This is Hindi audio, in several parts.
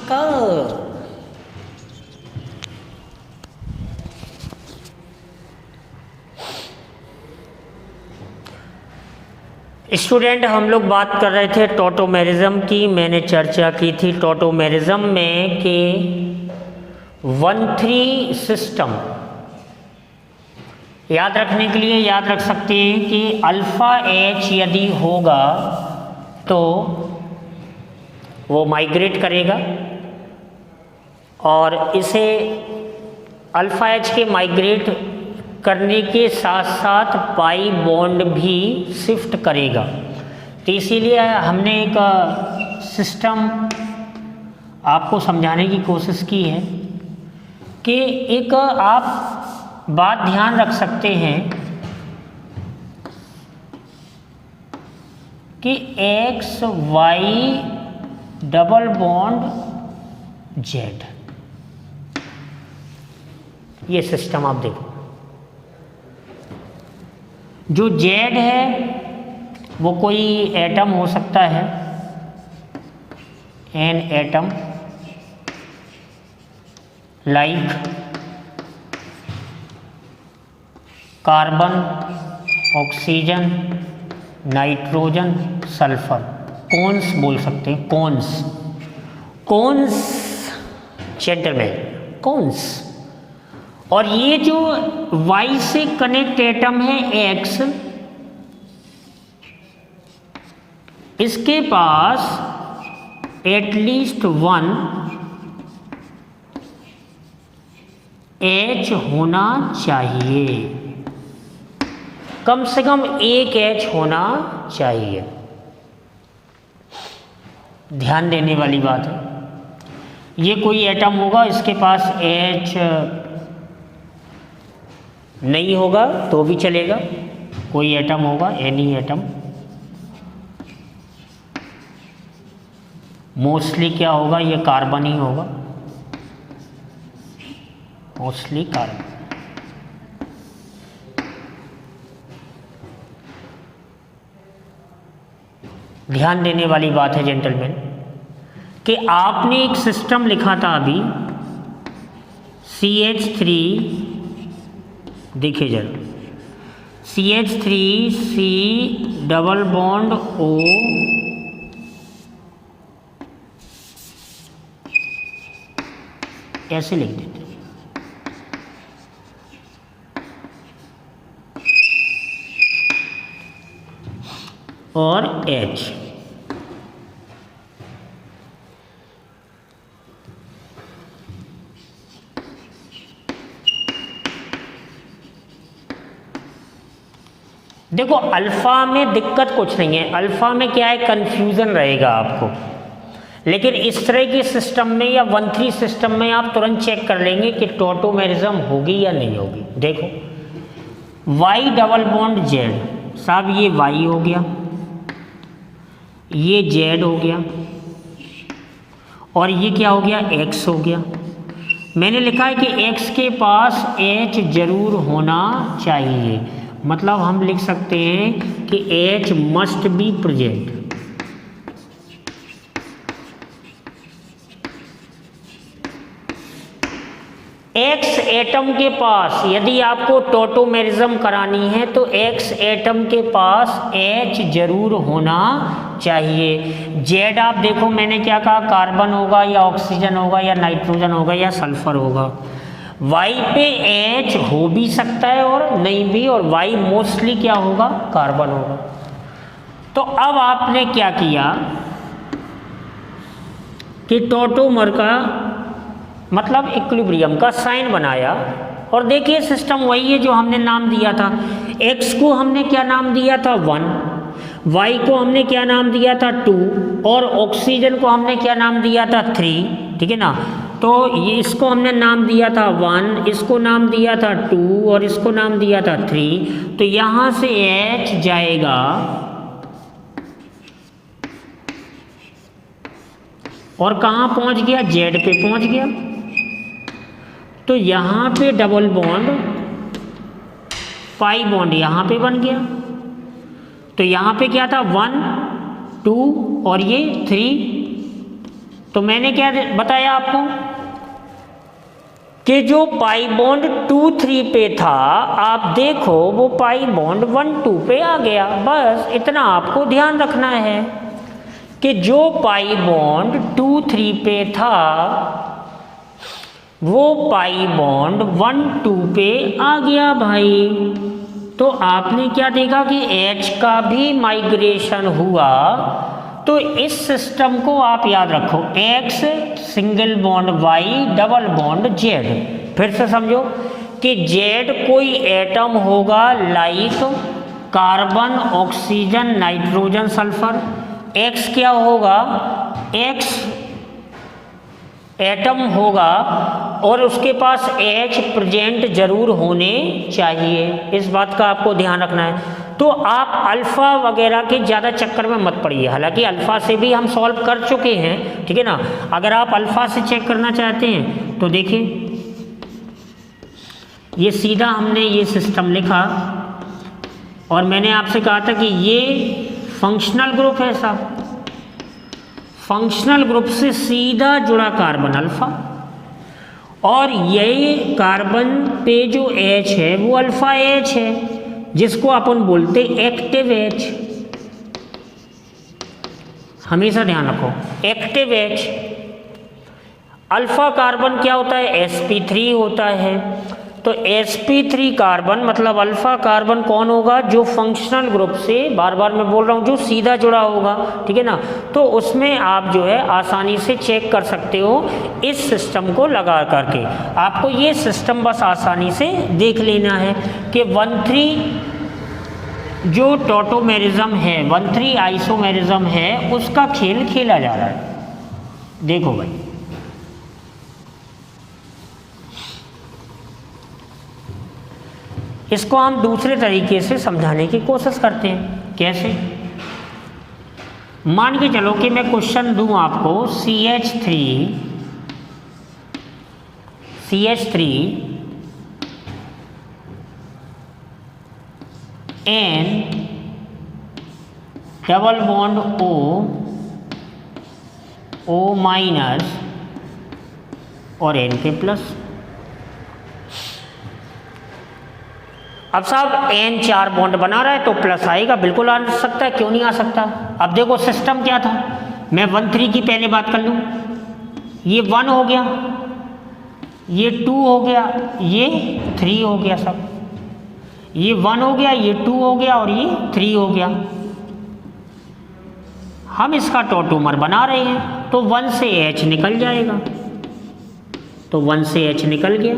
नमस्कार। स्टूडेंट, हम लोग बात कर रहे थे टॉटोमेरिज्म की। मैंने चर्चा की थी टॉटोमेरिज्म में कि 1-3 सिस्टम याद रखने के लिए याद रख सकते हैं कि अल्फ़ा एच यदि होगा तो वो माइग्रेट करेगा और इसे अल्फ़ा एच के माइग्रेट करने के साथ साथ पाई बॉन्ड भी शिफ्ट करेगा। तो इसीलिए हमने एक सिस्टम आपको समझाने की कोशिश की है कि एक आप बात ध्यान रख सकते हैं कि X Y double bond Z, ये सिस्टम आप देखो। जो जेड है वो कोई एटम हो सकता है, an atom, like carbon, oxygen, nitrogen, sulphur. कौन्स बोल सकते हैं, कौन्स, कौन्स जेंटलमैन, कौन्स। और ये जो Y से कनेक्ट एटम है X, इसके पास एटलीस्ट 1 H होना चाहिए, कम से कम एक H होना चाहिए। ध्यान देने वाली बात है। ये कोई एटम होगा, इसके पास H नहीं होगा तो भी चलेगा, कोई एटम होगा, एनी एटम। मोस्टली क्या होगा, ये कार्बन ही होगा, मोस्टली कार्बन। ध्यान देने वाली बात है जेंटलमैन कि आपने एक सिस्टम लिखा था अभी CH3, देखिए जरा, CH3C डबल बॉन्ड O ऐसे लिख देते हैं। और H, देखो अल्फ़ा में दिक्कत कुछ नहीं है। अल्फ़ा में क्या है, कन्फ्यूज़न रहेगा आपको, लेकिन इस तरह के सिस्टम में या 1-3 सिस्टम में आप तुरंत चेक कर लेंगे कि टॉटोमेरिज्म होगी या नहीं होगी। देखो Y डबल बॉन्ड Z, साहब ये Y हो गया, ये Z हो गया, और ये क्या हो गया, X हो गया। मैंने लिखा है कि X के पास H जरूर होना चाहिए, मतलब हम लिख सकते हैं कि H must be present. X atom के पास यदि आपको टॉटोमेरिज्म करानी है तो X एटम के पास H जरूर होना चाहिए। Z आप देखो मैंने क्या कहा, कार्बन होगा या ऑक्सीजन होगा या नाइट्रोजन होगा या सल्फर होगा। Y पे H हो भी सकता है और नहीं भी, और Y मोस्टली क्या होगा, कार्बन होगा। तो अब आपने क्या किया कि टॉटोमर का मतलब इक्विलिब्रियम का साइन बनाया, और देखिए सिस्टम वही है जो हमने नाम दिया था। X को हमने क्या नाम दिया था, 1, Y को हमने क्या नाम दिया था, 2, और ऑक्सीजन को हमने क्या नाम दिया था, 3। ठीक है ना। तो ये इसको हमने नाम दिया था 1, इसको नाम दिया था 2, और इसको नाम दिया था 3। तो यहाँ से H जाएगा और कहाँ पहुँच गया, Z पे पहुँच गया। तो यहाँ पे डबल बॉन्ड, पाई बॉन्ड यहाँ पे बन गया। तो यहाँ पे क्या था, 1, 2 और ये 3। तो मैंने क्या बताया आपको कि जो पाई बॉन्ड 2,3 पे था, आप देखो वो पाई बॉन्ड 1,2 पे आ गया। बस इतना आपको ध्यान रखना है कि जो पाई बॉन्ड 2,3 पे था वो पाई बॉन्ड 1,2 पे आ गया भाई। तो आपने क्या देखा कि H का भी माइग्रेशन हुआ। तो इस सिस्टम को आप याद रखो, X single bond Y double bond Z। फिर से समझो कि Z कोई एटम होगा like carbon, oxygen, nitrogen, sulphur. X क्या होगा, X एटम होगा और उसके पास H प्रेजेंट जरूर होने चाहिए। इस बात का आपको ध्यान रखना है। तो आप अल्फ़ा वगैरह के ज़्यादा चक्कर में मत पड़िए। हालांकि अल्फ़ा से भी हम सॉल्व कर चुके हैं, ठीक है ना। अगर आप अल्फ़ा से चेक करना चाहते हैं तो देखिए, ये सीधा हमने ये सिस्टम लिखा और मैंने आपसे कहा था कि ये फंक्शनल ग्रुप है साहब। फंक्शनल ग्रुप से सीधा जुड़ा कार्बन अल्फ़ा, और ये कार्बन पे जो H है वो अल्फ़ा H है, जिसको अपन बोलते एक्टिव H। हमेशा ध्यान रखो, एक्टिव H। अल्फ़ा कार्बन क्या होता है, sp3 होता है। तो sp3 कार्बन मतलब अल्फ़ा कार्बन कौन होगा, जो फंक्शनल ग्रुप से, बार बार मैं बोल रहा हूँ, जो सीधा जुड़ा होगा, ठीक है ना। तो उसमें आप जो है आसानी से चेक कर सकते हो इस सिस्टम को लगा करके। आपको ये सिस्टम बस आसानी से देख लेना है कि 1,3 जो टॉटोमेरिज्म है, 1,3 आइसोमेरिज्म है, उसका खेल खेला जा रहा है। देखो भाई, इसको हम दूसरे तरीके से समझाने की कोशिश करते हैं। कैसे, मान के चलो कि मैं क्वेश्चन दूं आपको, CH3 N double bond O minus और N के प्लस। अब साहब N 4 बॉन्ड बना रहा है तो प्लस आएगा, बिल्कुल आ सकता है, क्यों नहीं आ सकता। अब देखो सिस्टम क्या था, मैं 1,3 की पहले बात कर लूँ। ये 1 हो गया, ये 2 हो गया, ये 3 हो गया सब। ये 1 हो गया, ये 2 हो गया और ये 3 हो गया। हम इसका टॉटोमर बना रहे हैं तो 1 से H निकल जाएगा। तो 1 से H निकल गया,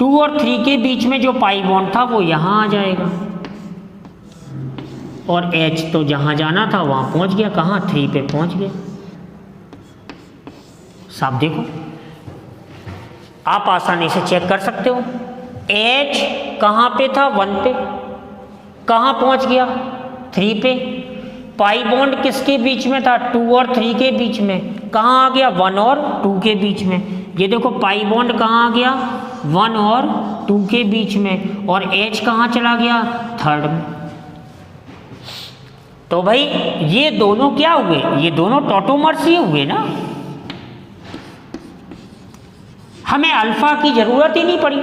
2 और 3 के बीच में जो पाई बॉन्ड था वो यहाँ आ जाएगा, और H तो जहाँ जाना था वहाँ पहुँच गया। कहाँ, 3 पे पहुँच गया। साफ देखो, आप आसानी से चेक कर सकते हो। H कहाँ पे था, 1 पे, कहाँ पहुँच गया, 3 पे। पाई बॉन्ड किसके बीच में था, 2 और 3 के बीच में, कहाँ आ गया, 1 और 2 के बीच में। ये देखो पाई बॉन्ड कहाँ आ गया, 1 और 2 के बीच में, और H कहाँ चला गया, 3rd में। तो भाई ये दोनों क्या हुए, ये दोनों टॉटोमर्स ही हुए ना। हमें अल्फा की जरूरत ही नहीं पड़ी,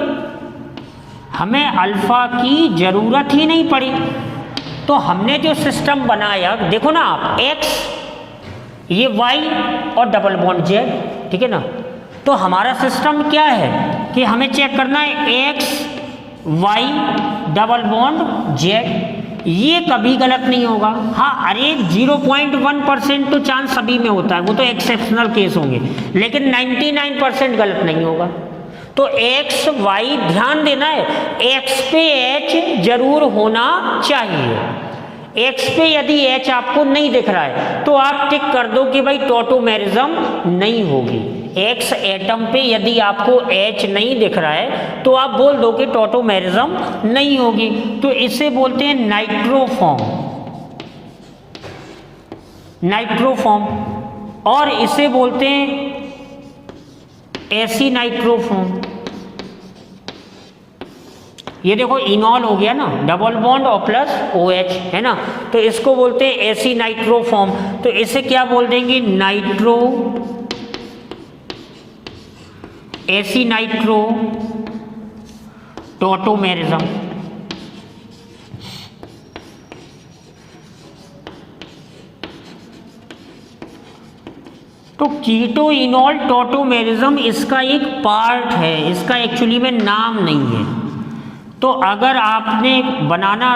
हमें अल्फा की जरूरत ही नहीं पड़ी। तो हमने जो सिस्टम बनाया, देखो ना आप, X, ये Y और डबल बॉन्ड Z, ठीक है ना। तो हमारा सिस्टम क्या है कि हमें चेक करना है X, Y double bond Z। ये कभी गलत नहीं होगा। हाँ, अरे 0.1% तो चांस सभी में होता है, वो तो एक्सेप्शनल केस होंगे, लेकिन 99% गलत नहीं होगा। तो X, Y ध्यान देना है, X पे H जरूर होना चाहिए। X पे यदि H आपको नहीं दिख रहा है तो आप टिक कर दो कि भाई टॉटोमेरिज्म नहीं होगी। X एटम पे यदि आपको H नहीं दिख रहा है तो आप बोल दो कि टॉटोमेरिज्म नहीं होगी। तो इसे बोलते हैं नाइट्रोफॉर्म, नाइट्रोफॉर्म, और इसे बोलते हैं एसिनाइट्रोफॉर्म। ये देखो इनॉल हो गया ना, डबल बॉन्ड और प्लस OH है ना, तो इसको बोलते हैं एसी नाइट्रो फॉर्म। तो इसे क्या बोल देंगे, नाइट्रो, एसी नाइट्रो टॉटोमेरिज्म। तो कीटो इनॉल टॉटोमेरिज्म इसका एक पार्ट है, इसका एक्चुअली में नाम नहीं है। तो अगर आपने बनाना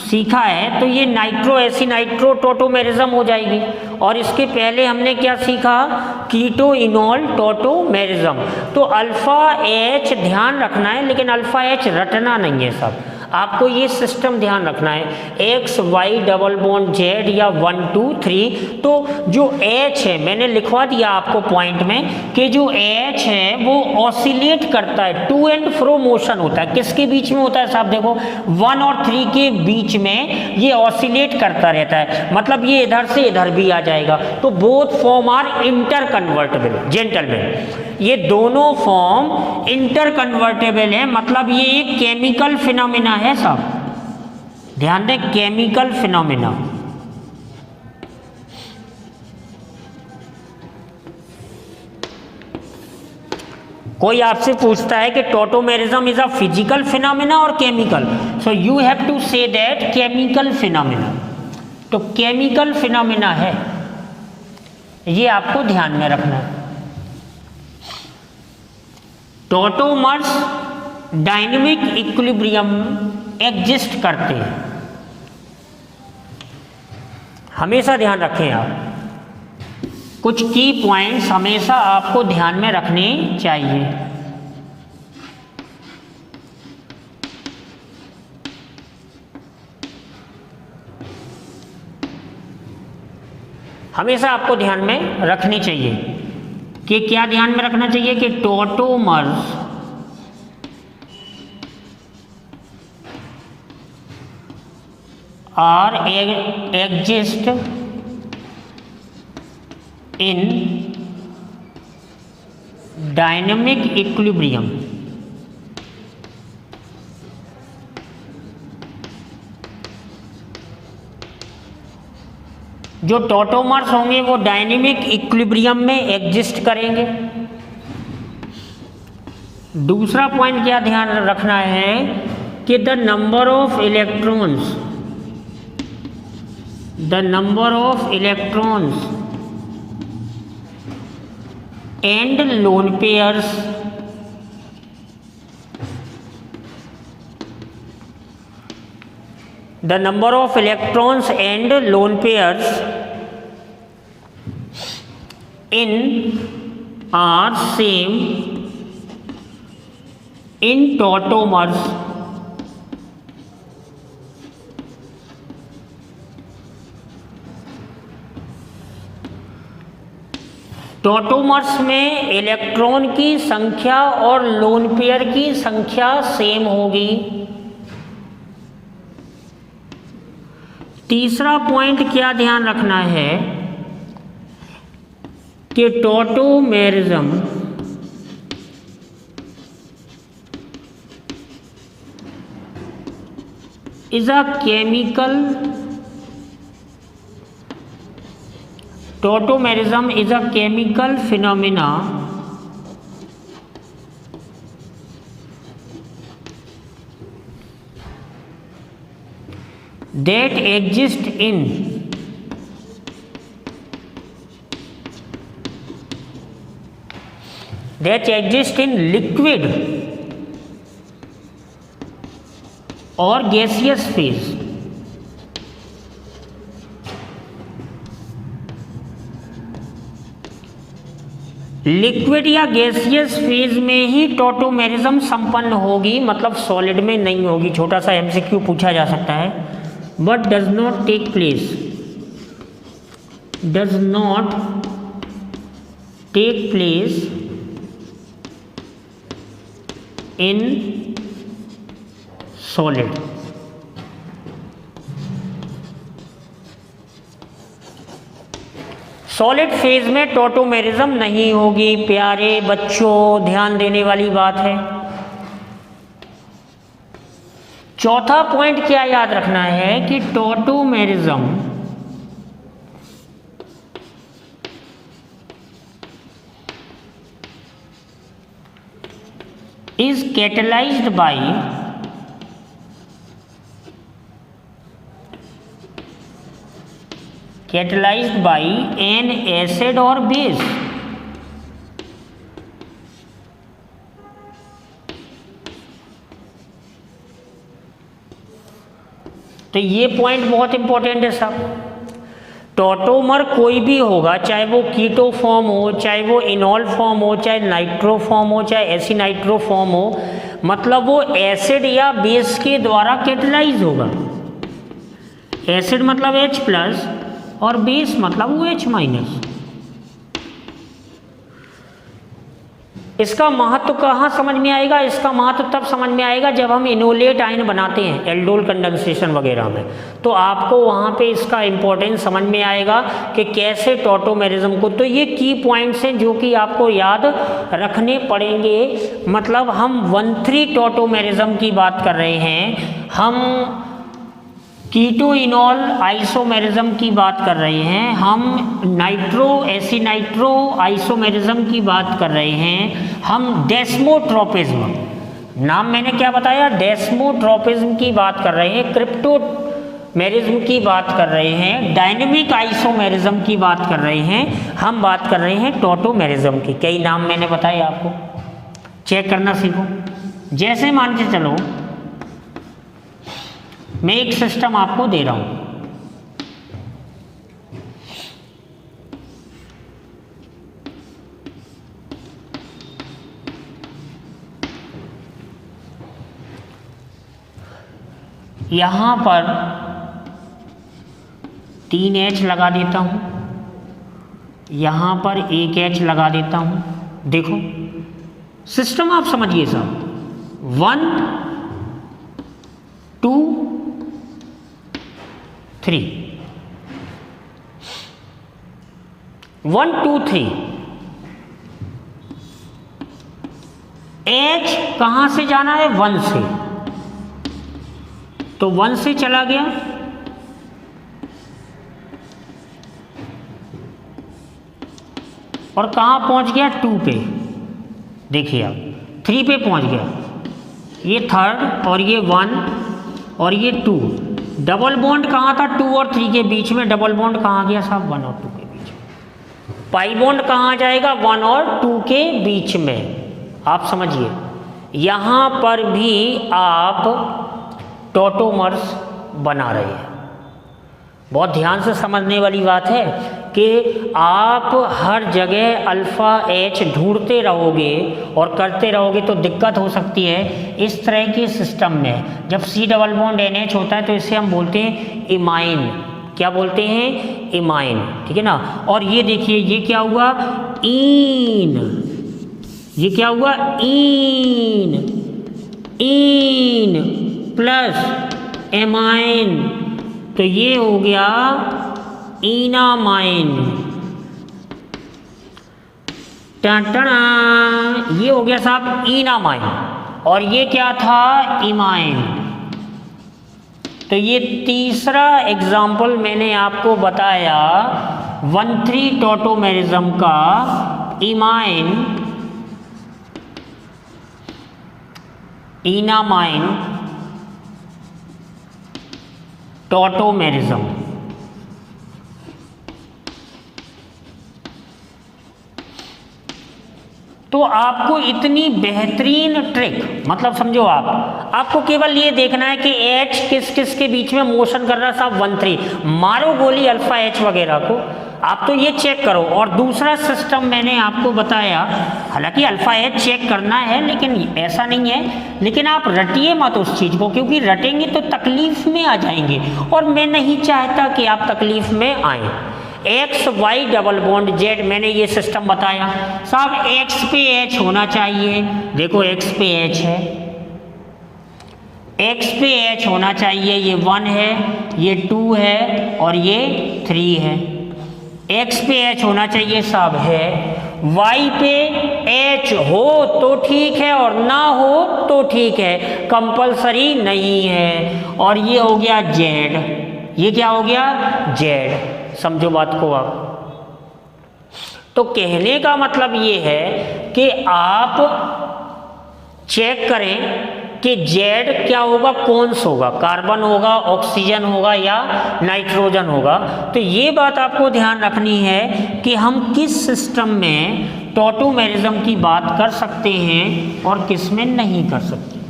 सीखा है तो ये नाइट्रो एसी नाइट्रो टॉटोमेरिज्म हो जाएगी। और इसके पहले हमने क्या सीखा, कीटो इनॉल टॉटोमेरिज्म। तो अल्फा H ध्यान रखना है, लेकिन अल्फा H रटना नहीं है सब, आपको ये सिस्टम ध्यान रखना है, X Y double bond Z या 1 2 3। तो जो H है मैंने लिखवा दिया आपको पॉइंट में कि जो H है वो ऑसिलेट करता है, टू एंड फ्रो मोशन होता है। किसके बीच में होता है साहब, देखो 1 और 3 के बीच में ये ऑसिलेट करता रहता है, मतलब ये इधर से इधर भी आ जाएगा। तो both form are interconvertible gentleman, ये दोनों फॉर्म इंटर कन्वर्टेबल है, मतलब ये एक केमिकल फिनोमिना है साहब, ध्यान दें, केमिकल फिनोमिना। कोई आपसे पूछता है कि tautomerism is a physical phenomena और chemical, so you have to say that chemical phenomena. तो केमिकल फिनोमिना है, ये आपको ध्यान में रखना है। टॉटोमर्स डायनेमिक इक्विलिब्रियम एग्जिस्ट करते हैं, हमेशा ध्यान रखें आप, कुछ की पॉइंट्स हमेशा आपको ध्यान में रखने चाहिए। हमेशा आपको ध्यान में रखनी चाहिए कि क्या ध्यान में रखना चाहिए कि tautomers are exist in dynamic equilibrium. जो टॉटोमर्स होंगे वो डायनेमिक इक्विलिब्रियम में एग्जिस्ट करेंगे। दूसरा पॉइंट क्या ध्यान रखना है कि the number of electrons and lone pairs the number of electrons and lone pairs in are same in tautomers tautomers में इलेक्ट्रॉन की संख्या और लोन पेयर की संख्या सेम होगी। तीसरा पॉइंट क्या ध्यान रखना है कि tautomerism is a chemical phenomena that exist in liquid or gaseous phase। Liquid या गैसियस फेज में ही टॉटोमेरिज्म संपन्न होगी, मतलब सॉलिड में नहीं होगी। छोटा सा MCQ पूछा जा सकता है, but does not take place in solid। Solid phase में टॉटोमेरिज्म नहीं होगी। प्यारे बच्चों, ध्यान देने वाली बात है। चौथा पॉइंट क्या याद रखना है कि tautomerism is catalyzed by an acid or base। तो ये पॉइंट बहुत इंपॉर्टेंट है साहब। टॉटोमर कोई भी होगा, चाहे वो कीटो फॉर्म हो, चाहे वो इनॉल फॉर्म हो, चाहे नाइट्रो फॉर्म हो, चाहे एसिनाइट्रो फॉर्म हो, मतलब वो एसिड या बेस के द्वारा कैटेलाइज होगा। एसिड मतलब H+ और बेस मतलब वो H-। इसका महत्व कहाँ समझ में आएगा? इसका महत्व तब समझ में आएगा जब हम इनोलेट आयन बनाते हैं एल्डोल कंडेंसेशन वगैरह में, तो आपको वहाँ पे इसका इम्पोर्टेंस समझ में आएगा कि कैसे टॉटोमेरिज्म को। तो ये की पॉइंट्स हैं जो कि आपको याद रखने पड़ेंगे। मतलब हम 1,3 टॉटोमेरिज्म की बात कर रहे हैं, हम कीटो इनॉल आइसोमेरिज्म की बात कर रहे हैं, हम नाइट्रो एसिनाइट्रो आइसोमेरिज्म की बात कर रहे हैं, हम डेस्मोट्रोपिज्म, नाम मैंने क्या बताया, डेस्मोट्रोपिज्म की बात कर रहे हैं, क्रिप्टोमेरिज्म की बात कर रहे हैं, डायनेमिक आइसोमेरिज्म की बात कर रहे हैं, हम बात कर रहे हैं टॉटोमेरिज्म की। कई नाम मैंने बताए आपको, चेक करना सीखो। जैसे मान के चलो मैं एक सिस्टम आपको दे रहा हूं, यहां पर 3H लगा देता हूं, यहां पर 1H लगा देता हूं। देखो सिस्टम आप समझिए साहब, 1 2 3, 1 2 3। H कहां से जाना है? 1 से, तो 1 से चला गया, और कहां पहुंच गया? 2 पे। देखिए आप 3 पे पहुंच गया, ये 3rd और ये 1 और ये 2। डबल बॉन्ड कहाँ था? 2 और 3 के बीच में। डबल बॉन्ड कहाँ गया साहब? 1 और 2 के बीच में। पाई बॉन्ड कहाँ जाएगा? 1 और 2 के बीच में। आप समझिए, यहाँ पर भी आप टॉटोमर्स बना रहे हैं। बहुत ध्यान से समझने वाली बात है कि आप हर जगह अल्फ़ा H ढूंढते रहोगे और करते रहोगे तो दिक्कत हो सकती है। इस तरह के सिस्टम में जब C डबल बॉन्ड NH होता है तो इसे हम बोलते हैं इमाइन। क्या बोलते हैं? इमाइन, ठीक है ना। और ये देखिए, ये क्या हुआ? ईन। ये क्या हुआ? ईन, ईन प्लस एमाइन, तो ये हो गया इनामाइन। टना, ये हो गया साहब इनामाइन, और ये क्या था? इमाइन। तो ये तीसरा एग्जाम्पल मैंने आपको बताया 1,3 टॉटोमेरिज्म का, इमाइन, इनामाइन, टॉटोमेरिज्म। तो आपको इतनी बेहतरीन ट्रिक, मतलब समझो आपको केवल ये देखना है कि H किस किस के बीच में मोशन कर रहा है साहब? 1,3। मारो गोली अल्फा H वगैरह को, आप तो ये चेक करो। और दूसरा सिस्टम मैंने आपको बताया, हालांकि अल्फा H चेक करना है लेकिन ऐसा नहीं है, लेकिन आप रटिए मत उस चीज़ को, क्योंकि रटेंगे तो तकलीफ में आ जाएंगे, और मैं नहीं चाहता कि आप तकलीफ में आए। X Y double bond Z, मैंने ये सिस्टम बताया साहब। X पे H होना चाहिए, देखो X पे H है, X पे H होना चाहिए, ये 1 है, ये 2 है और ये 3 है। X पे H होना चाहिए साहब है, Y पे H हो तो ठीक है और ना हो तो ठीक है, कंपलसरी नहीं है। और ये हो गया Z, ये क्या हो गया Z, समझो बात को आप। तो कहने का मतलब ये है कि आप चेक करें कि Z क्या होगा, कौन सा होगा, कार्बन होगा, ऑक्सीजन होगा या नाइट्रोजन होगा। तो ये बात आपको ध्यान रखनी है कि हम किस सिस्टम में टॉटोमेरिज्म की बात कर सकते हैं और किस में नहीं कर सकते।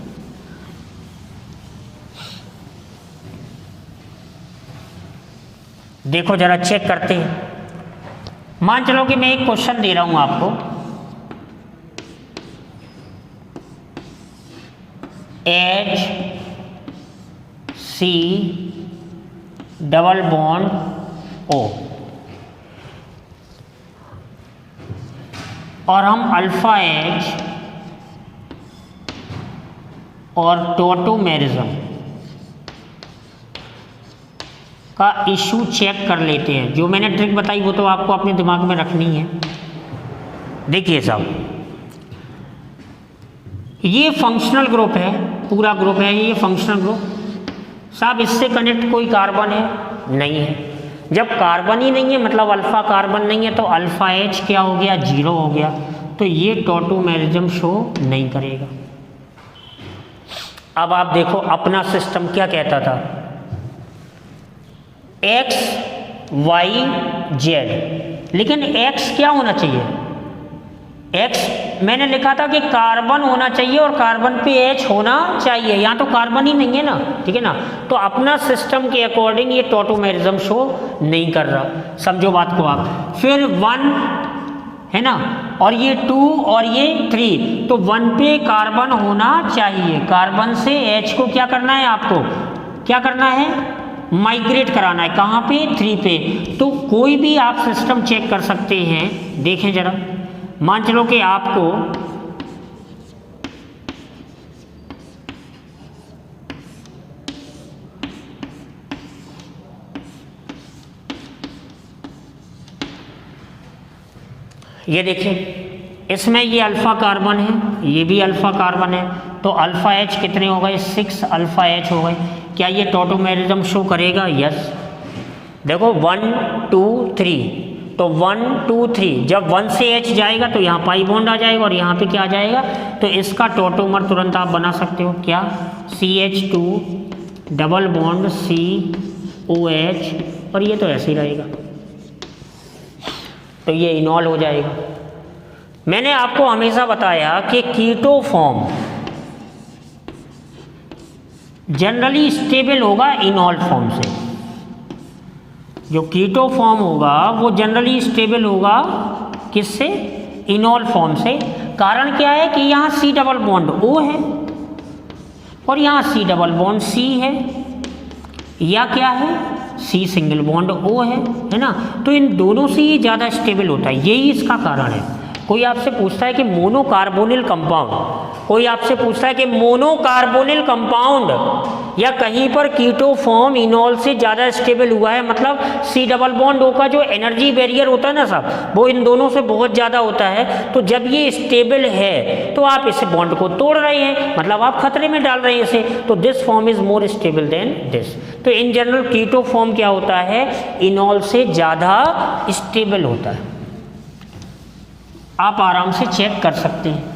देखो जरा चेक करते हैं। मान चलो कि मैं एक क्वेश्चन दे रहा हूं आपको, H C double bond O, और हम अल्फा H और टॉटोमेरिज्म का इशू चेक कर लेते हैं। जो मैंने ट्रिक बताई वो तो आपको अपने दिमाग में रखनी है। देखिए साहब, ये फंक्शनल ग्रुप है, पूरा ग्रुप है ये फंक्शनल ग्रुप साहब। इससे कनेक्ट कोई कार्बन है नहीं है। जब कार्बन ही नहीं है मतलब अल्फा कार्बन नहीं है, तो अल्फा H क्या हो गया, 0 हो गया। तो ये टॉटोमेरिज्म शो नहीं करेगा। अब आप देखो अपना सिस्टम क्या कहता था, X Y Z, लेकिन X क्या होना चाहिए, X मैंने लिखा था कि कार्बन होना चाहिए और कार्बन पे H होना चाहिए। यहाँ तो कार्बन ही नहीं है ना, ठीक है ना। तो अपना सिस्टम के अकॉर्डिंग ये टॉटोमेरिज्म शो नहीं कर रहा, समझो बात को आप। फिर 1 है ना, और ये 2 और ये 3, तो 1 पे कार्बन होना चाहिए। कार्बन से H को क्या करना है, आपको क्या करना है, माइग्रेट कराना है। कहाँ पे, 3 पे। तो कोई भी आप सिस्टम चेक कर सकते हैं। देखें जरा, मान चलो कि आपको ये देखिए, इसमें ये अल्फा कार्बन है, ये भी अल्फा कार्बन है, तो अल्फा H कितने हो गए, 6 अल्फा H हो गए। क्या ये टॉटोमेरिज्म शो करेगा, यस। देखो 1 2 3, तो 1 2 3, जब 1 से H जाएगा तो यहाँ पाई बॉन्ड आ जाएगा और यहाँ पे क्या आ जाएगा, तो इसका टॉटोमर तुरंत आप बना सकते हो, क्या, CH2 डबल बॉन्ड COH, और ये तो ऐसे ही रहेगा, तो ये इनॉल हो जाएगा। मैंने आपको हमेशा बताया कि कीटो फॉर्म जनरली स्टेबल होगा इनॉल फॉर्म से। जो कीटो फॉर्म होगा वो जनरली स्टेबल होगा किससे, इनॉल फॉर्म से। कारण क्या है कि यहाँ C डबल बॉन्ड O है और यहाँ C डबल बॉन्ड C है, या क्या है, C सिंगल बॉन्ड O है ना। तो इन दोनों से ही ज़्यादा स्टेबल होता है, यही इसका कारण है। कोई आपसे पूछता है कि मोनोकार्बोनिल कंपाउंड, कोई आपसे पूछता है कि मोनोकार्बोनिल कंपाउंड या कहीं पर कीटो फॉर्म इनॉल से ज़्यादा स्टेबल हुआ है, मतलब C डबल बॉन्ड O का जो एनर्जी बैरियर होता है ना साहब, वो इन दोनों से बहुत ज़्यादा होता है। तो जब ये स्टेबल है तो आप इस बॉन्ड को तोड़ रहे हैं, मतलब आप खतरे में डाल रहे हैं इसे। तो this form is more stable then this. तो इन जनरल कीटो फॉर्म क्या होता है, इनॉल से ज़्यादा स्टेबल होता है। आप आराम से चेक कर सकते हैं।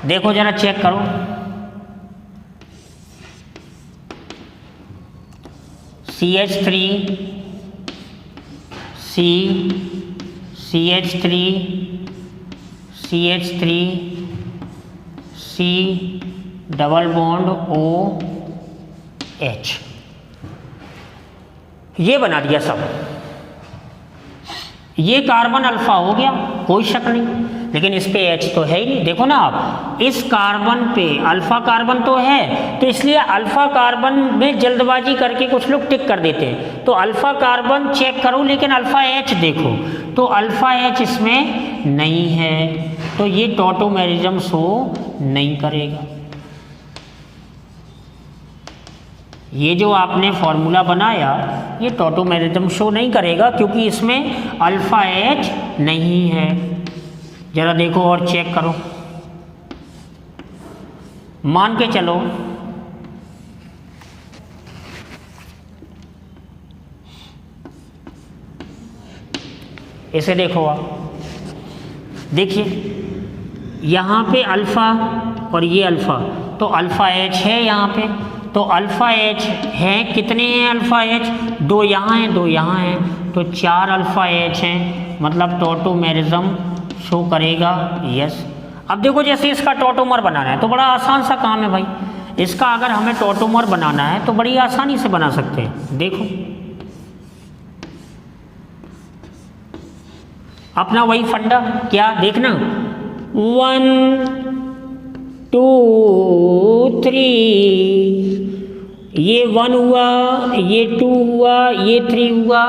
देखो जरा चेक करो, CH3 C CH3 CH3 C double bond OH, ये बना दिया सब। ये कार्बन अल्फा हो गया, कोई शक नहीं, लेकिन इस पे H तो है ही नहीं। देखो ना आप, इस कार्बन पे अल्फा कार्बन तो है, तो इसलिए अल्फा कार्बन में जल्दबाजी करके कुछ लोग टिक कर देते हैं। तो अल्फा कार्बन चेक करो, लेकिन अल्फा H देखो, तो अल्फा H इसमें नहीं है, तो ये टॉटोमेरिज्म शो नहीं करेगा। ये जो आपने फॉर्मूला बनाया ये टॉटोमेरिज्म शो नहीं करेगा क्योंकि इसमें अल्फ़ा एच नहीं है। ज़रा देखो और चेक करो, मान के चलो इसे देखो आप, देखिए यहाँ पे अल्फ़ा और ये अल्फ़ा, तो अल्फ़ा एच है यहाँ पे, तो अल्फ़ा एच है, कितने हैं अल्फ़ा एच? 2 यहाँ हैं 2 यहाँ हैं, तो 4 अल्फ़ा एच हैं, मतलब टॉटोमेरिज्म शो करेगा, यस। अब देखो जैसे इसका टॉटोमर बनाना है तो बड़ा आसान सा काम है भाई, इसका अगर हमें टॉटोमर बनाना है तो बड़ी आसानी से बना सकते हैं। देखो अपना वही फंडा, क्या देखना, 1 2 3, ये 1 हुआ, ये 2 हुआ, ये 3 हुआ,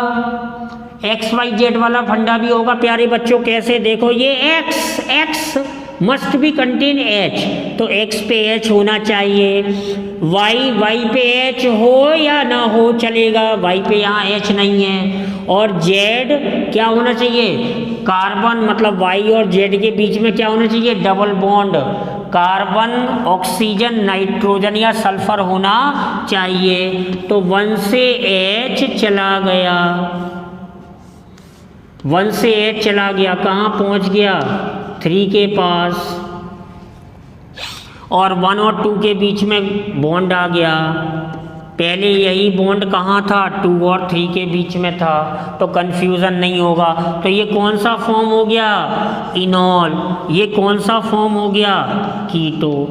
एक्स वाई जेड वाला फंडा भी होगा प्यारे बच्चों। कैसे? देखो ये x must be contain H, तो एक्स पे एच होना चाहिए, वाई पे एच हो या ना हो चलेगा, वाई पे यहाँ एच नहीं है, और जेड क्या होना चाहिए, कार्बन, मतलब वाई और जेड के बीच में क्या होना चाहिए, double bond, carbon oxygen nitrogen या सल्फर होना चाहिए। तो 1 से एच चला गया, 1 से एच चला गया, कहाँ पहुँच गया, 3 के पास, और 1 और 2 के बीच में बॉन्ड आ गया। पहले यही बॉन्ड कहाँ था, 2 और 3 के बीच में था, तो कन्फ्यूज़न नहीं होगा। तो ये कौन सा फॉर्म हो गया, इनॉल, ये कौन सा फॉर्म हो गया, कीटो।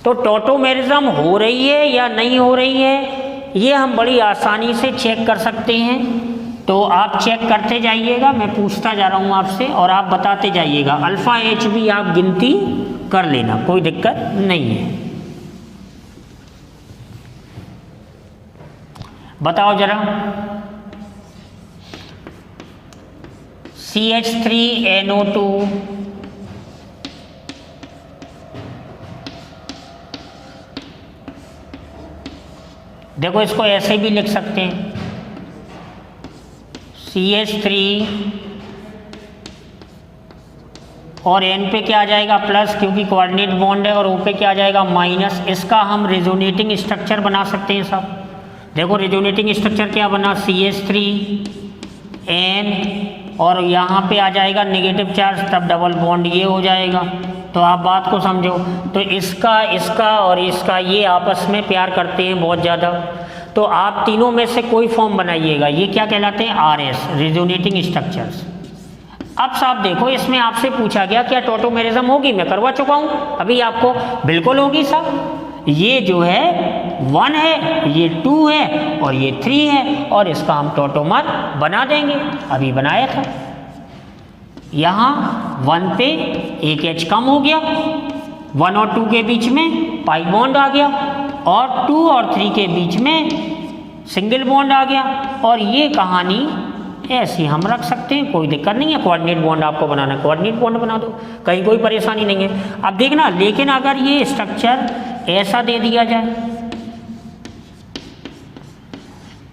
तो टॉटोमेरिज्म हो रही है या नहीं हो रही है, ये हम बड़ी आसानी से चेक कर सकते हैं। तो आप चेक करते जाइएगा, मैं पूछता जा रहा हूँ आपसे और आप बताते जाइएगा। अल्फ़ा एच भी आप गिनती कर लेना, कोई दिक्कत नहीं है। बताओ जरा, CH3NO2, देखो इसको ऐसे भी लिख सकते हैं, CH3 और N पे क्या आ जाएगा प्लस, क्योंकि कोऑर्डिनेट बॉन्ड है, और O पे क्या आ जाएगा माइनस। इसका हम रेजोनेटिंग स्ट्रक्चर बना सकते हैं सब। देखो रेजोनेटिंग स्ट्रक्चर क्या बना, CH3N, और यहाँ पे आ जाएगा नेगेटिव चार्ज, तब डबल बॉन्ड ये हो जाएगा। तो आप बात को समझो, तो इसका और इसका ये आपस में प्यार करते हैं बहुत ज़्यादा। तो आप तीनों में से कोई फॉर्म बनाइएगा, ये क्या कहलाते हैं, RS, रेजोनेटिंग स्ट्रक्चर्स। अब साहब देखो, इसमें आपसे पूछा गया क्या टॉटोमेरिज्म होगी, मैं करवा चुका हूँ अभी आपको, बिल्कुल होगी साहब। ये जो है 1 है, ये 2 है, और ये 3 है, और इसका हम टॉटोमर बना देंगे, अभी बनाया था। यहाँ 1 पे एक H कम हो गया, 1 और 2 के बीच में पाई बॉन्ड आ गया, और 2 और 3 के बीच में सिंगल बॉन्ड आ गया, और ये कहानी ऐसी हम रख सकते हैं, कोई दिक्कत नहीं है। कोऑर्डिनेट बॉन्ड आपको बनाना है, कोऑर्डिनेट बॉन्ड बना दो, कहीं कोई परेशानी नहीं है। अब देखना, लेकिन अगर ये स्ट्रक्चर ऐसा दे दिया जाए,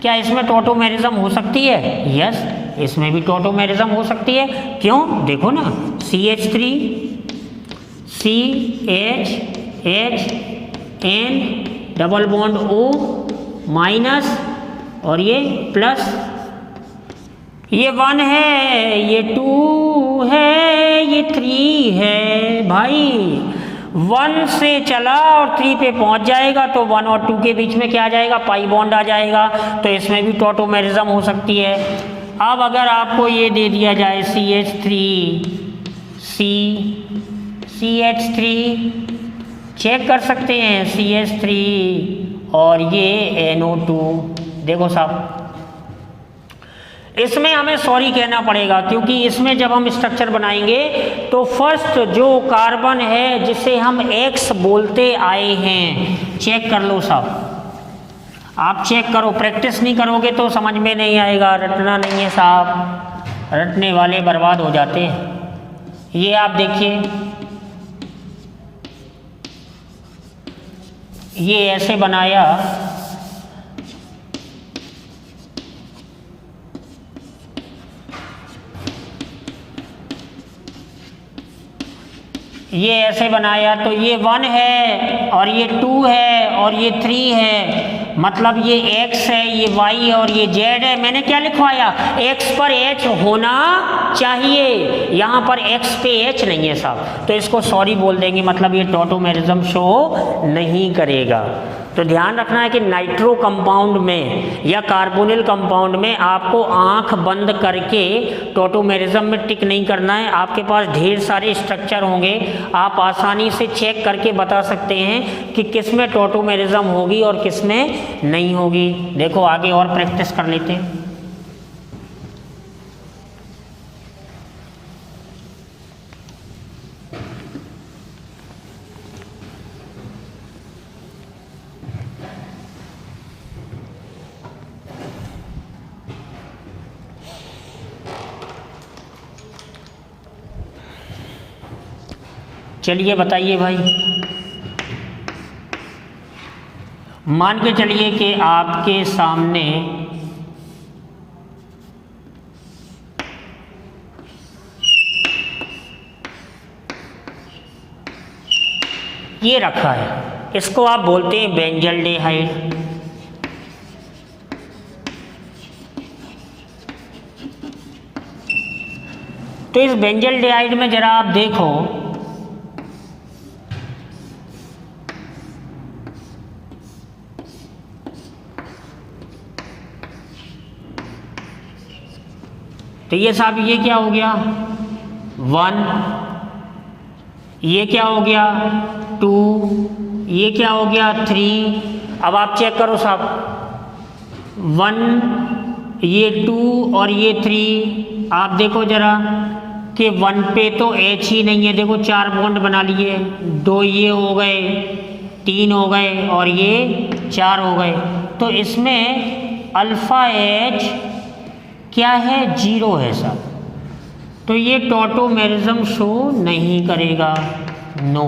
क्या इसमें टॉटोमेरिज्म हो सकती है? यस, इसमें भी टॉटोमेरिज्म हो सकती है। क्यों? देखो ना, CH3 CHHN double bond O minus, और ये प्लस, ये 1 है, ये 2 है, ये 3 है भाई। 1 से चला और 3 पे पहुंच जाएगा, तो 1 और 2 के बीच में क्या आ जाएगा, पाई बॉन्ड आ जाएगा, तो इसमें भी टॉटोमेरिज्म हो सकती है। अब अगर आपको ये दे दिया जाए CH3 चेक कर सकते हैं, CH3 और ये NO2, देखो साहब इसमें हमें सॉरी कहना पड़ेगा, क्योंकि इसमें जब हम स्ट्रक्चर बनाएंगे तो फर्स्ट जो कार्बन है जिसे हम X बोलते आए हैं, चेक कर लो साहब, आप चेक करो, प्रैक्टिस नहीं करोगे तो समझ में नहीं आएगा, रटना नहीं है साहब, रटने वाले बर्बाद हो जाते हैं। ये आप देखिए, ये ऐसे बनाया, ये ऐसे बनाया तो ये 1 है और ये 2 है और ये 3 है, मतलब ये x है, ये y है और ये z है। मैंने क्या लिखवाया, x पर h होना चाहिए, यहाँ पर x पे h नहीं है साहब, तो इसको सॉरी बोल देंगे, मतलब ये टॉटोमेरिज्म शो नहीं करेगा। तो ध्यान रखना है कि नाइट्रो कंपाउंड में या कार्बोनिल कंपाउंड में आपको आंख बंद करके टॉटोमेरिज्म में टिक नहीं करना है। आपके पास ढेर सारे स्ट्रक्चर होंगे, आप आसानी से चेक करके बता सकते हैं कि किस में टॉटोमेरिज्म होगी और किस में नहीं होगी। देखो आगे और प्रैक्टिस कर लेते हैं। चलिए बताइए भाई, मान के चलिए कि आपके सामने ये रखा है, इसको आप बोलते हैं बेंजल्डेहाइड। तो इस बेंजल्डेहाइड में जरा आप देखो, तो ये साहब ये क्या हो गया 1, ये क्या हो गया 2, ये क्या हो गया 3। अब आप चेक करो साहब 1, ये 2 और ये 3, आप देखो जरा कि 1 पे तो H ही नहीं है, देखो 4 बॉन्ड बना लिए, 2 ये हो गए, 3 हो गए और ये 4 हो गए। तो इसमें अल्फा H क्या है 0 है साहब, तो ये टॉटोमेरिज्म शो नहीं करेगा, नो।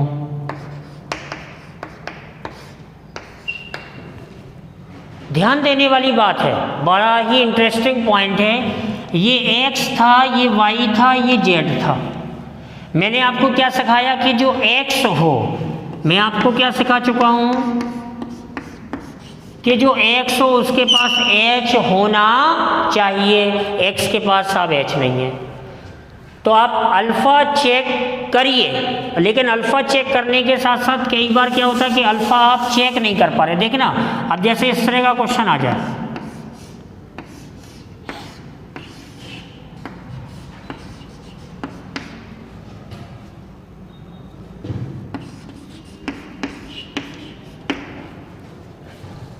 ध्यान देने वाली बात है, बड़ा ही इंटरेस्टिंग पॉइंट है। ये x था, ये y था, ये z था। मैंने आपको क्या सिखाया कि जो x हो, मैं आपको क्या सिखा चुका हूं कि जो x हो उसके पास h होना चाहिए, x के पास साहब h नहीं है। तो आप अल्फ़ा चेक करिए, लेकिन अल्फ़ा चेक करने के साथ साथ कई बार क्या होता है कि अल्फ़ा आप चेक नहीं कर पा रहे। देखना, अब जैसे इस तरह का क्वेश्चन आ जाए,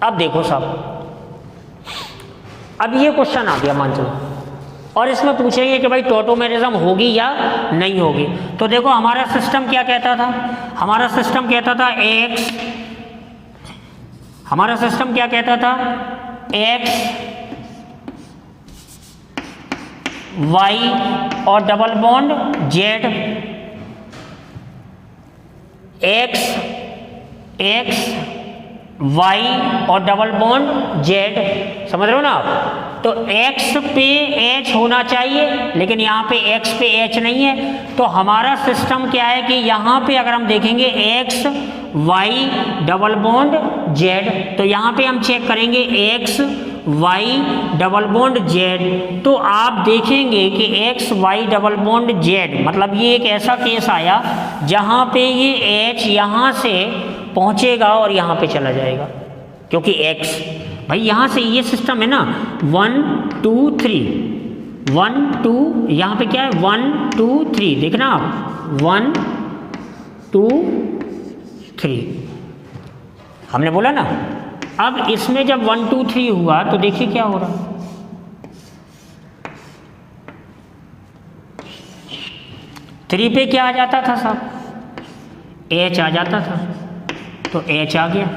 अब देखो साहब, अब ये क्वेश्चन आ गया मान चलो, और इसमें पूछेंगे कि भाई टॉटोमेरिज्म होगी या नहीं होगी। तो देखो हमारा सिस्टम क्या कहता था, हमारा सिस्टम कहता था x, हमारा सिस्टम क्या कहता था x y और double bond z, x y और डबल बॉन्ड z, समझ रहे हो ना आप। तो x पे h होना चाहिए, लेकिन यहाँ पे x पे h नहीं है। तो हमारा सिस्टम क्या है कि यहाँ पे अगर हम देखेंगे x y double bond z, तो यहाँ पे हम चेक करेंगे x y double bond z। तो आप देखेंगे कि x y double bond z, मतलब ये एक ऐसा केस आया जहाँ पे ये h यहाँ से पहुँचेगा और यहाँ पे चला जाएगा, क्योंकि x भाई यहाँ से ये सिस्टम है ना 1 2 3 1 2, यहाँ पे क्या है 1 2 3, देखना आप 1 2 3, हमने बोला ना। अब इसमें जब 1 2 3 हुआ तो देखिए क्या हो रहा, थ्री पे क्या आ जाता था साहब, H आ जाता था, तो H आ गया,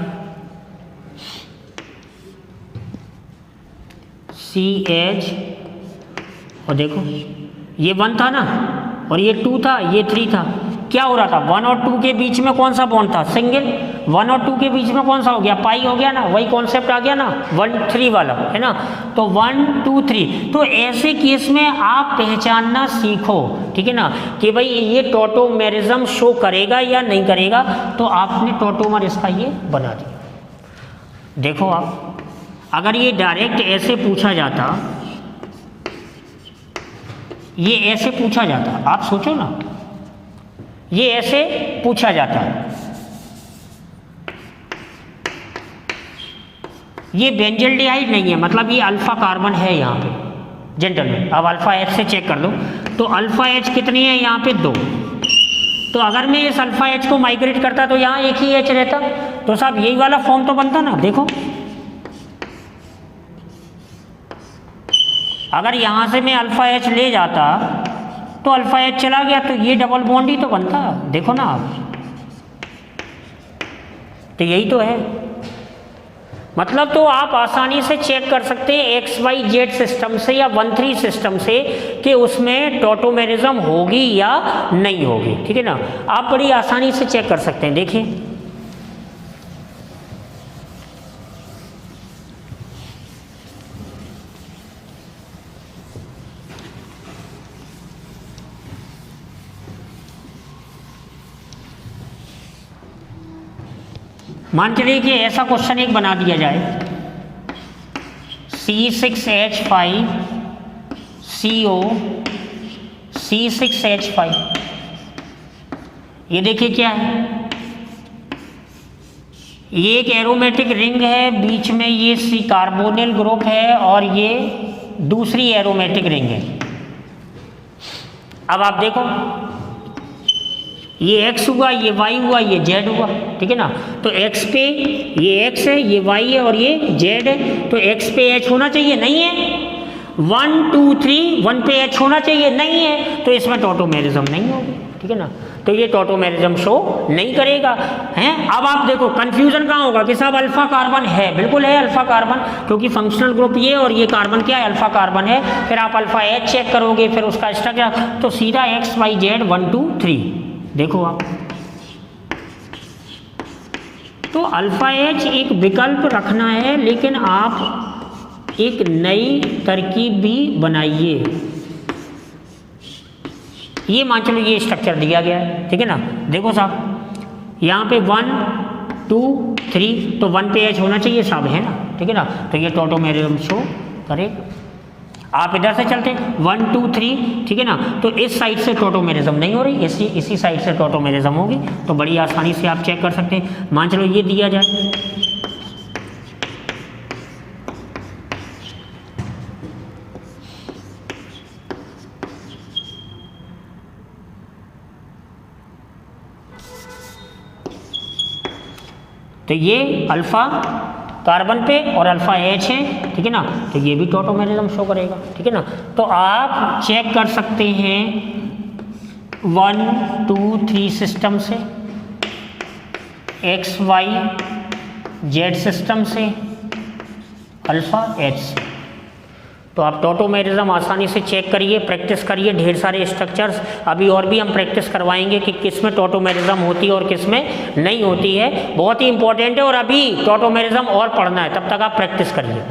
CH, और देखो ये 1 था ना और ये 2 था, ये 3 था, क्या हो रहा था, 1 और 2 के बीच में कौन सा बॉन्ड था, सिंगल। 1 और 2 के बीच में कौन सा हो गया, पाई हो गया ना, वही कॉन्सेप्ट आ गया ना, 1 3 वाला, है ना। तो 1 2 3, तो ऐसे केस में आप पहचानना सीखो, ठीक है ना, कि भाई ये टॉटोमेरिज्म शो करेगा या नहीं करेगा। तो आपने टॉटोमर इसका ये बना दिया। देखो आप, अगर ये डायरेक्ट ऐसे पूछा जाता, ये ऐसे पूछा जाता, आप सोचो ना, ये ऐसे पूछा जाता, ये बेंजल्डिहाइड नहीं है, मतलब ये अल्फा कार्बन है यहाँ पे जेंटलमैन। अब अल्फा एच से चेक कर लो, तो अल्फा एच कितनी है यहाँ पे, 2। तो अगर मैं इस अल्फा एच को माइग्रेट करता तो यहाँ एक ही एच रहता, तो साहब यही वाला फॉर्म तो बनता ना। देखो अगर यहाँ से मैं अल्फा एच ले जाता तो अल्फा एच चला गया, तो ये डबल बॉन्ड ही तो बनता। देखो ना आप, तो यही तो है। मतलब तो आप आसानी से चेक कर सकते हैं XYZ सिस्टम से या 1-3 सिस्टम से कि उसमें टॉटोमेरिज्म होगी या नहीं होगी, ठीक है ना। आप बड़ी आसानी से चेक कर सकते हैं। देखिए मान चलिए कि ऐसा क्वेश्चन एक बना दिया जाए, C6H5 CO C6H5, ये देखिए क्या है, ये एक एरोमेटिक रिंग है, बीच में ये सी कार्बोनिल ग्रुप है और ये दूसरी एरोमेटिक रिंग है। अब आप देखो, ये X हुआ, ये Y हुआ, ये Z हुआ, ठीक है ना। तो X पे ये X है, ये Y है और ये Z है, तो X पे H होना चाहिए, नहीं है। 1 2 3 1 पे H होना चाहिए, नहीं है, तो इसमें टॉटोमेरिज्म नहीं होगी, ठीक है ना। तो ये टॉटोमेरिज्म शो नहीं करेगा, हैं। अब आप देखो कन्फ्यूजन कहाँ होगा कि साहब अल्फा कार्बन है, बिल्कुल है अल्फा कार्बन, क्योंकि फंक्शनल ग्रुप ये और ये कार्बन क्या है, अल्फा कार्बन है। फिर आप अल्फा H चेक करोगे, फिर उसका स्ट्रक्चर, तो सीधा XYZ 1 2 3। देखो आप, तो अल्फा एच एक विकल्प रखना है, लेकिन आप एक नई तरकीब भी बनाइए। ये मान चलो ये स्ट्रक्चर दिया गया है, ठीक है ना। देखो साहब यहाँ पे 1 2 3, तो 1 पे एच होना चाहिए साहब, है ना, ठीक है ना। तो ये टॉटोमेरिज्म शो करेगा। आप इधर से चलते 1 2 3, ठीक है ना। तो इस साइड से टॉटोमेरिज्म नहीं हो रही, इसी साइड से टॉटोमेरिज्म होगी। तो बड़ी आसानी से आप चेक कर सकते हैं। मान चलो ये दिया जाए, तो ये अल्फा कार्बन पे और अल्फा एच है, ठीक है ना। तो ये भी टॉटोमेरिज्म शो करेगा, ठीक है ना। तो आप चेक कर सकते हैं 1 2 3 सिस्टम से, XYZ सिस्टम से, अल्फा एच से। तो आप टॉटोमेरिज्म आसानी से चेक करिए, प्रैक्टिस करिए, ढेर सारे स्ट्रक्चर्स अभी और भी हम प्रैक्टिस करवाएंगे कि किस में टॉटोमेरिज्म होती है और किस में नहीं होती है। बहुत ही इंपॉर्टेंट है और अभी टॉटोमेरिज्म और पढ़ना है, तब तक आप प्रैक्टिस करिए।